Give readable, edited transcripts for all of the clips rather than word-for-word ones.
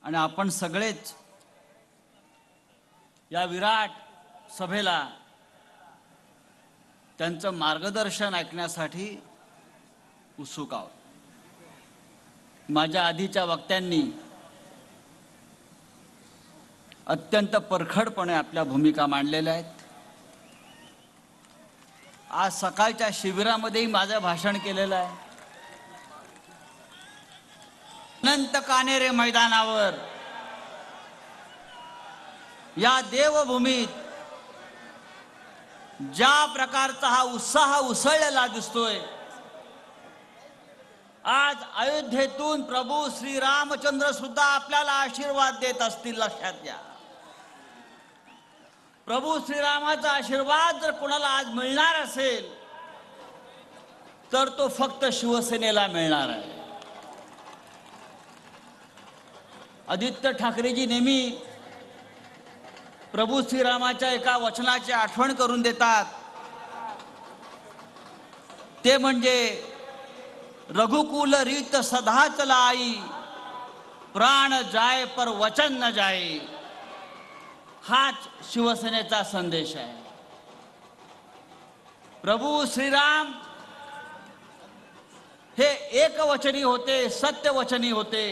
आणि आपण सगळेच या विराट सभेला त्यांचं मार्गदर्शन ऐकण्यासाठी उत्सुक आहोत। माझ्या आधीच्या वक्त्यांनी अत्यंत परखडपणे आपल्या भूमिका मांडलेल्या आहेत। आज सकाळच्या शिबिरामध्येही माझं भाषण केलेलं आहे। अनंत कान्हेरे मैदानावर या देवभूमीत ज्या प्रकारचा हा उत्साह उसळलेला दिसतोय, आज अयोध्येतून प्रभू श्री रामचंद्र सुद्धा आपल्याला आशीर्वाद देत असतील, लक्षात घ्या। प्रभू श्रीरामाचा आशीर्वाद जर कोणाला आज मिळणार असेल तर तो फक्त शिवसेनेला मिळणार आहे। आदित्य ठाकरेजी नेहमी प्रभू श्रीरामाच्या एका वचनाची आठवण करून देतात, ते म्हणजे रघुकुल रीत सदा चलाई, प्राण जाए पर वचन न जाए। हाच शिवसेनेचा संदेश आहे। प्रभू श्रीराम हे एकवचनी होते, सत्यवचनी होते,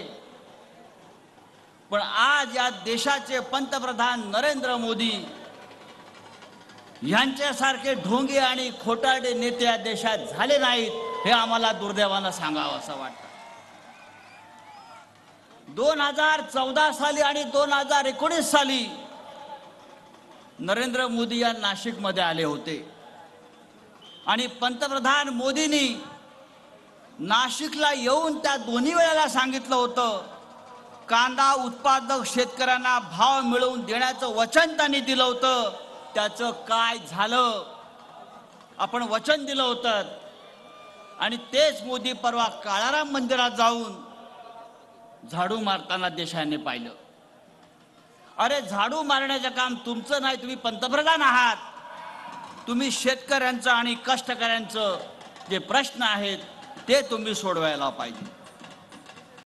पण आज या देशाचे पंतप्रधान नरेंद्र मोदी यांच्यासारखे ढोंगी आणि खोटारडे नेते या देशात झाले नाहीत, हे आम्हाला दुर्दैवानं सांगावं असं वाटतं। 2014 साली आणि 2019 साली नरेंद्र मोदी या नाशिकमध्ये आले होते आणि पंतप्रधान मोदींनी नाशिकला येऊन त्या दोन्ही वेळेला सांगितलं होतं, कांदा उत्पादक शेतकऱ्यांना भाव मिळवून देण्याचं वचन त्यांनी दिलं होतं। त्याचं काय झालं? आपण वचन दिलं होतं आणि तेच मोदी परवा काळाराम मंदिरात जाऊन झाडू मारताना देशाने पाहिलं। अरे झाडू मारण्याचं काम तुमचं नाही, तुम्ही पंतप्रधान आहात। तुम्ही शेतकऱ्यांचं आणि कष्टकऱ्यांचं जे प्रश्न आहेत ते तुम्ही सोडवायला पाहिजे।